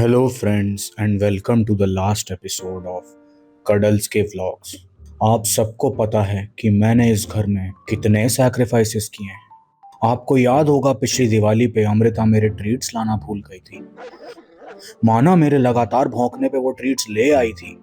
Hello friends and welcome to the last episode of cuddles के vlogs. आप सबको पता है कि मैंने इस घर में कितने सैक्रिफाइसेस किए हैं। आपको याद होगा पिछली दिवाली पे अमृता मेरे ट्रीट्स लाना भूल गई थी। माना मेरे लगातार भौंकने पे वो ट्रीट्स ले आई थी,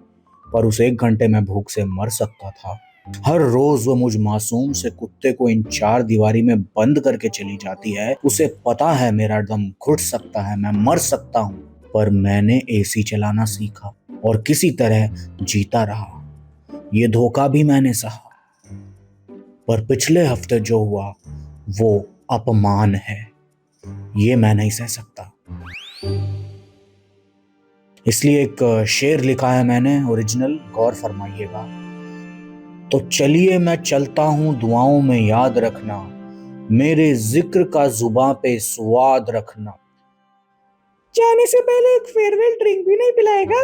पर उस 1 घंटे में भूख से मर सकता था। हर रोज वो मुझ मासूम से कुत्ते को इन 4 दीवारी में बंद करके चली जाती है। उसे पता है मेरा दम घुट सकता है, मैं मर सकता हूँ, पर मैंने एसी चलाना सीखा और किसी तरह जीता रहा। ये धोखा भी मैंने सहा, पर पिछले हफ्ते जो हुआ वो अपमान है। ये मैं नहीं सह सकता। इसलिए एक शेर लिखा है मैंने, ओरिजिनल, गौर फरमाइएगा। तो चलिए मैं चलता हूं, दुआओं में याद रखना, मेरे जिक्र का जुबां पे स्वाद रखना। जाने से पहले एक फेयरवेल ड्रिंक भी नहीं पिलाएगा?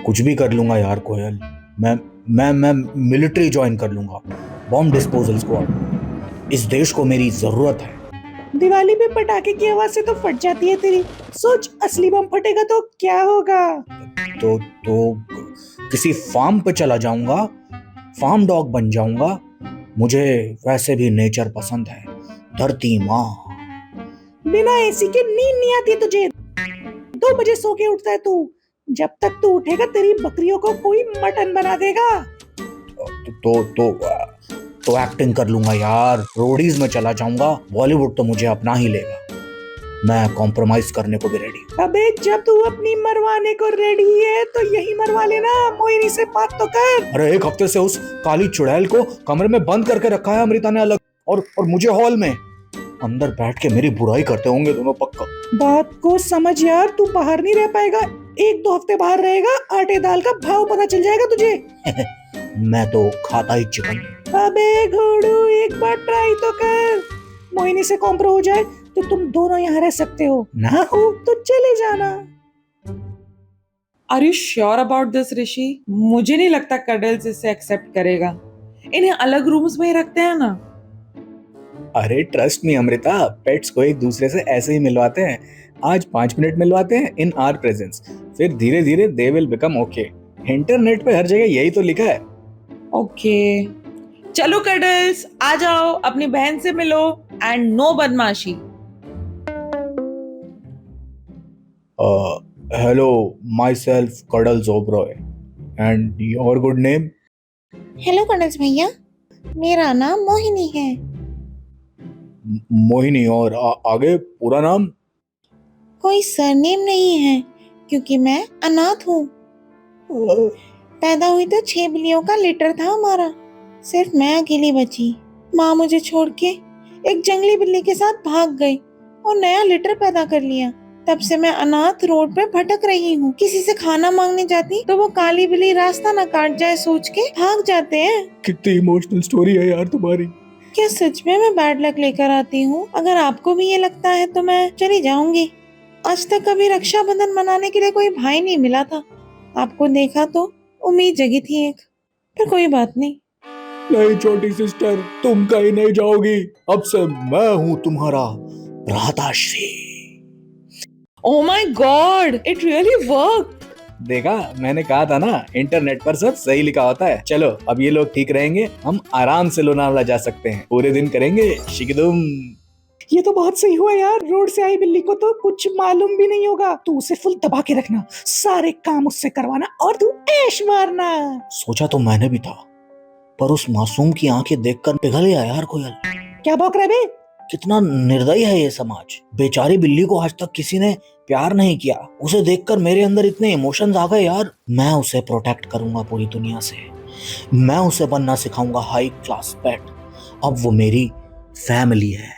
कुछ भी कर लूंगा यार कोयल। मैं मिलिट्री ज्वाइन कर लूंगा, बॉम्ब डिस्पोजल स्क्वाड। इस देश को मेरी जरूरत है। दिवाली पे पटाखे की आवाज से तो फट जाती है तेरी, सोच असली बम फटेगा तो क्या होगा? तो किसी फार्म पे चला जाऊंगा, फार्म डॉग बन जाऊंगा। मुझे वैसे भी नेचर पसंद है, धरती माँ। बिना एसी के नींद नहीं आती तुझे? 2 बजे सो के उठता है तू। जब तक तू उठेगा तेरी बकरियों को कोई मटन बना देगा। तो एक्टिंग कर लूंगा यार, रोडीज में चला जाऊंगा, बॉलीवुड तो मुझे अपना ही लेगा। मैं कॉम्प्रोमाइज करने को भी रेडी। अबे जब तू अपनी मरवाने को रेडी है तो यही मरवा लेना, मोहिनी से बात तो कर। अरे 1 हफ्ते से उस काली चुड़ैल को कमरे में बंद करके रखा है अमृता ने अलग, और मुझे हॉल में। अंदर बैठ के मेरी बुराई करते होंगे दोनों पक्का। बात को समझ यार, तू बाहर नहीं रह पाएगा। 1-2 हफ्ते बाहर रहेगा, आटे दाल का भाव पता चल जाएगा तुझे। मैं तो खाता ही चिकन। अबे घोड़ू एक बार ट्राई तो कर। मोहिनी से कॉम्प्रो हो जाए तो तुम दोनों यहाँ रह सकते हो, ना हो तो चले जाना। Are you sure about this Rishi? मुझे नहीं लगता कडल्स इसे एक्सेप्ट करेगा। इन्हें अलग रूम्स में ही रखते हैं ना। अरे ट्रस्ट मी अमृता, पेट्स को एक दूसरे से ऐसे ही मिलवाते हैं। आज 5 मिनट मिलवाते हैं इन आवर प्रेजेंस, फिर धीरे धीरे they will become okay. Internet पे हर जगह यही तो लिखा है। ओके चलो कडल्स, आ जाओ, अपनी बहन से मिलो एंड नो बदमाशी। Hello, myself Cuddles Oberoi, and your good name? Hello कनस भैया, मेरा नाम मोहिनी है। मोहिनी, और आगे पूरा नाम? कोई सरनेम नहीं है क्योंकि मैं अनाथ हूँ। पैदा हुई तो 6 बिल्लियों का लिटर था हमारा, सिर्फ मैं अकेली बची। माँ मुझे छोड़ के एक जंगली बिल्ली के साथ भाग गई और नया लिटर पैदा कर लिया। तब से मैं अनाथ रोड पे भटक रही हूँ। किसी से खाना मांगने जाती तो वो काली बिल्ली रास्ता न काट जाए सोच के भाग जाते हैं। कितनी इमोशनल स्टोरी है यार तुम्हारी। क्या सच में मैं बैड लक लेकर आती हूँ? अगर आपको भी ये लगता है तो मैं चली जाऊंगी। आज तक कभी रक्षाबंधन मनाने के लिए कोई भाई नहीं मिला था। आपको देखा तो उम्मीद जगी थी एक, पर कोई बात नहीं। नहीं छोटी सिस्टर, तुम कहीं नहीं जाओगी। अब से मैं हूँ तुम्हारा भ्राताश्री। Oh my god, it really work. देखा, मैंने कहा था ना, इंटरनेट पर सब सही लिखा होता है। चलो अब ये लोग ठीक रहेंगे, हम आराम से लोनावला जा सकते हैं। पूरे दिन करेंगे शिकदुम। ये तो बहुत सही हुआ यार, रोड से आई बिल्ली को तो कुछ मालूम भी नहीं होगा। तू उसे फुल दबा के रखना, सारे काम उससे करवाना और तू ऐश मारना। सोचा तो मैंने भी था, पर उस मासूम की आंखें देखकर पिघल गया यार कोयल। क्या भौंक रहे बे? कितना निर्दयी है ये समाज। बेचारी बिल्ली को आज तक किसी ने प्यार नहीं किया। उसे देखकर मेरे अंदर इतने इमोशंस आ गए यार। मैं उसे प्रोटेक्ट करूंगा पूरी दुनिया से। मैं उसे बनना सिखाऊंगा हाई क्लास पेट। अब वो मेरी फैमिली है।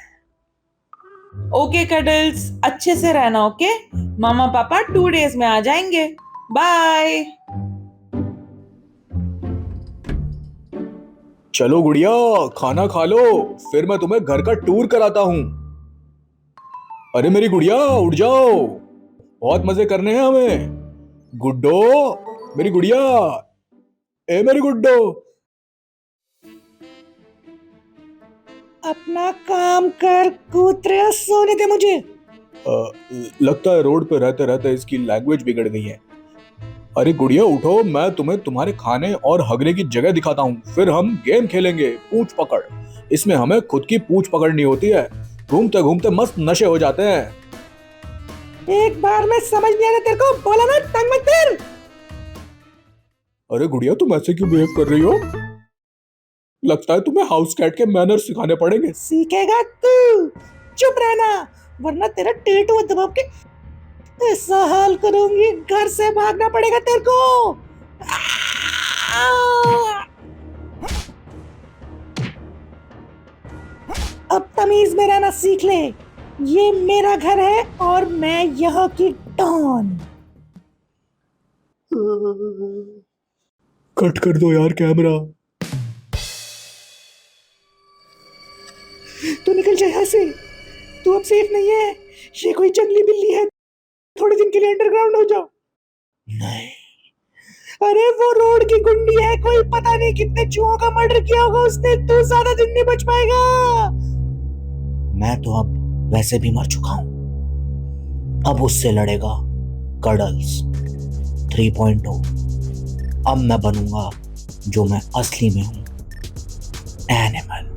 ओके कडल्स, अच्छे से रहना। ओके, मामा पापा 2 डेज में आ जाएंगे। बाय। चलो गुड़िया, खाना खा लो, फिर मैं तुम्हें घर का टूर कराता हूँ। अरे मेरी गुड़िया, उठ जाओ, बहुत मजे करने हैं हमें। गुड्डो, मेरी गुड़िया, ए मेरी गुड्डो। अपना काम कर कूतरे, सोने दे मुझे। लगता है रोड पे रहते रहते इसकी लैंग्वेज बिगड़ गई है। अरे गुड़िया उठो, मैं तुम्हें तुम्हारे खाने और हगने की जगह दिखाता हूँ, फिर हम गेम खेलेंगे पूंछ पकड़। इसमें हमें खुद की पूंछ पकड़नी होती है, घूमते घूमते मस्त नशे हो जाते हैं। एक बार में समझ नहीं आया तेरे को, बोला ना तंग मत कर। अरे गुड़िया तुम ऐसे क्यों बिहेव कर रही हो? लगता है तुम्हें हाउस कैट के मैनर सिखाने पड़ेंगे। सीखेगा तू, चुप रहना वरना तेरा टेटू दबा के ऐसा हाल करूंगी, घर से भागना पड़ेगा तेरे को। अब तमीज में रहना सीख ले, ये मेरा घर है और मैं यहाँ की डॉन। कट कर दो यार कैमरा। तू निकल जा यहाँ से, तू अब सेफ नहीं है, ये कोई जंगली बिल्ली है, थोड़े दिन के लिए अंडरग्राउंड हो जाओ। नहीं, अरे वो रोड की गुंडी है, कोई पता नहीं कितने चूहों का मर्डर किया होगा उसने, तू ज्यादा दिन नहीं बच पाएगा। मैं तो अब वैसे भी मर चुका हूं, अब उससे लड़ेगा कडल्स 3.0। अब मैं बनूंगा जो मैं असली में हूं, एनिमल।